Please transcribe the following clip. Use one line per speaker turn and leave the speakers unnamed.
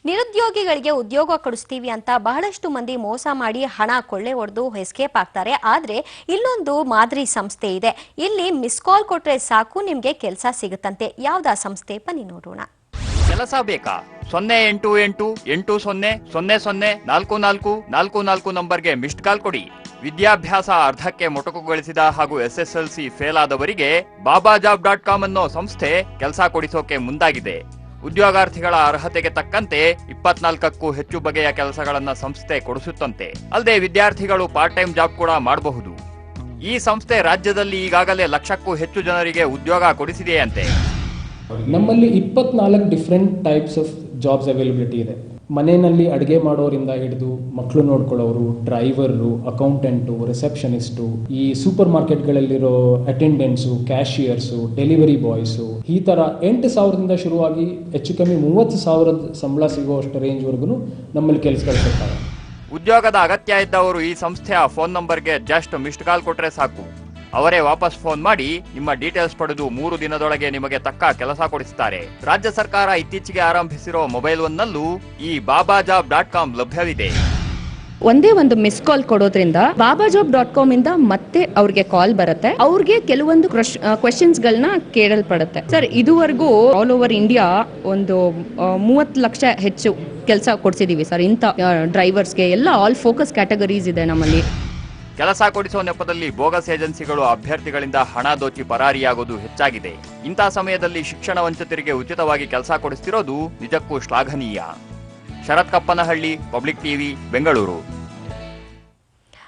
ನಿರುದ್ಯೋಗಿಗಳಿಗೆ ಉದ್ಯೋಗ ಕೊಡಿಸ್ತೀವಿ ಅಂತ ಬಹಳಷ್ಟು ಮಂದಿ ಮೋಸ ಮಾಡಿ ಹಣ ಕೊಳ್ಳೆ ಹೊಡೆದು ಎಸ್ಕೇಪ್ ಆಗ್ತಾರೆ. ಆದ್ರೆ ಇಲ್ಲೊಂದು ಮಾದರಿ ಸಂಸ್ಥೆ ಇದೆ. ಇಲ್ಲಿ ಮಿಸ್ ಕಾಲ್ ಕೊಟ್ರೆ ಸಾಕು ನಿಮ್ಗೆ ಕೆಲಸ ಸಿಗುತ್ತಂತೆ. ಯಾವ್ದಾ ಸಂಸ್ಥೆ ಬನ್ನಿ ನೋಡೋಣ.
ಕೆಲಸ ಬೇಕಾ? 088800004444 ನಂಬರ್ಗೆ ಮಿಸ್ಡ್ ಕಾಲ್ ಕೊಡಿ. ವಿದ್ಯಾಭ್ಯಾಸ ಅರ್ಧಕ್ಕೆ ಮೊಟಕುಗೊಳಿಸಿದ ಹಾಗೂ SSLC ಫೇಲ್ ಆದವರಿಗೆ babajob.com ಅನ್ನೋ ಸಂಸ್ಥೆ ಕೆಲಸ ಕೊಡಿಸೋಕೆ ಮುಂದಾಗಿದೆ. ಉದ್ಯೋಗಾರ್ಥಿಗಳ ಅರ್ಹತೆಗೆ ತಕ್ಕಂತೆ 24ಕ್ಕೂ ಹೆಚ್ಚು ಬಗೆಯ ಕೆಲಸಗಳನ್ನ ಸಂಸ್ಥೆ ಕೊಡಿಸುತ್ತಂತೆ. ಅಲ್ಲದೆ ವಿದ್ಯಾರ್ಥಿಗಳು ಪಾರ್ಟ್ ಟೈಮ್ ಜಾಬ್ ಕೂಡ ಮಾಡಬಹುದು. ಈ ಸಂಸ್ಥೆ ರಾಜ್ಯದಲ್ಲಿ ಈಗಾಗಲೇ 1,00,000ಕ್ಕೂ ಹೆಚ್ಚು ಜನರಿಗೆ ಉದ್ಯೋಗ ಕೊಡಿಸಿದೆಯಂತೆ.
ನಮ್ಮಲ್ಲಿ 24 different types of jobs availability ಇದೆ. ಮನೆಯಲ್ಲಿ ಅಡುಗೆ ಮಾಡೋರಿಂದ ಹಿಡಿದು ಮಕ್ಕಳು ನೋಡ್ಕೊಳ್ಳೋರು, ಡ್ರೈವರು, ಅಕೌಂಟೆಂಟು, ರಿಸೆಪ್ಷನಿಸ್ಟು, ಈ ಸೂಪರ್ ಮಾರ್ಕೆಟ್ಗಳಲ್ಲಿರೋ ಅಟೆಂಡೆಂಟ್ಸು, ಕ್ಯಾಶಿಯರ್ಸು, ಡೆಲಿವರಿ ಬಾಯ್ಸು, ಈ ಥರ 8,000ದಿಂದ ಶುರುವಾಗಿ ಹೆಚ್ಚು ಕಮ್ಮಿ 30,000 ಸಂಬಳ ಸಿಗುವಷ್ಟು ರೇಂಜ್ವರೆಗೂ ನಮ್ಮಲ್ಲಿ ಕೆಲಸಗಳು ಸಿಗ್ತವೆ.
ಉದ್ಯೋಗದ ಅಗತ್ಯ ಇದ್ದವರು ಈ ಸಂಸ್ಥೆಯ ಫೋನ್ ನಂಬರ್ಗೆ ಜಸ್ಟ್ ಮಿಸ್ಡ್ ಕಾಲ್ ಕೊಟ್ರೆ ಸಾಕು. ಅವರೇ ವಾಪಸ್ ಫೋನ್ ಮಾಡಿ ನಿಮ್ಮ ಡೀಟೇಲ್ಸ್ ಪಡೆದು 3 ದಿನದೊಳಗೆ ನಿಮಗೆ ತಕ್ಕ ಕೆಲಸ ಕೊಡಿಸುತ್ತಾರೆ. ರಾಜ್ಯ ಸರ್ಕಾರ ಇತ್ತೀಚೆಗೆ ಆರಂಭಿಸಿರೋ ಮೊಬೈಲ್ ಒನ್ನಲ್ಲೂ ಈ babajob.com ಲಭ್ಯವಿದೆ.
ಒಂದೇ ಒಂದು ಮಿಸ್ ಕಾಲ್ ಕೊಡೋದ್ರಿಂದ babajob.com ಇಂದ ಮತ್ತೆ ಅವ್ರಿಗೆ ಕಾಲ್ ಬರುತ್ತೆ. ಅವ್ರಿಗೆ ಕೆಲವೊಂದು ಕ್ವೆಶನ್ಸ್ ಗಳನ್ನ ಕೇಳಲ್ಪಡುತ್ತೆ. ಸರ್, ಇದುವರೆಗೂ ಆಲ್ ಓವರ್ ಇಂಡಿಯಾ ಒಂದು 30 ಲಕ್ಷ ಹೆಚ್ಚು ಕೆಲಸ ಕೊಡ್ಸಿದೀವಿ ಸರ್. ಇಂಥ ಡ್ರೈವರ್ಸ್ಗೆ ಎಲ್ಲ ಆಲ್ ಫೋಕಸ್ ಕ್ಯಾಟಗರೀಸ್ ಇದೆ ನಮ್ಮಲ್ಲಿ.
ಕೆಲಸ ಕೊಡಿಸುವ ನೆಪದಲ್ಲಿ ಬೋಗಸ್ ಏಜೆನ್ಸಿಗಳು ಅಭ್ಯರ್ಥಿಗಳಿಂದ ಹಣ ದೋಚಿ ಪರಾರಿಯಾಗೋದು ಹೆಚ್ಚಾಗಿದೆ. ಇಂಥ ಸಮಯದಲ್ಲಿ ಶಿಕ್ಷಣ ವಂಚಿತರಿಗೆ ಉಚಿತವಾಗಿ ಕೆಲಸ ಕೊಡಿಸ್ತಿರೋದು ನಿಜಕ್ಕೂ ಶ್ಲಾಘನೀಯ. ಶರತ್ ಕಪ್ಪನಹಳ್ಳಿ, ಪಬ್ಲಿಕ್ ಟಿವಿ, ಬೆಂಗಳೂರು.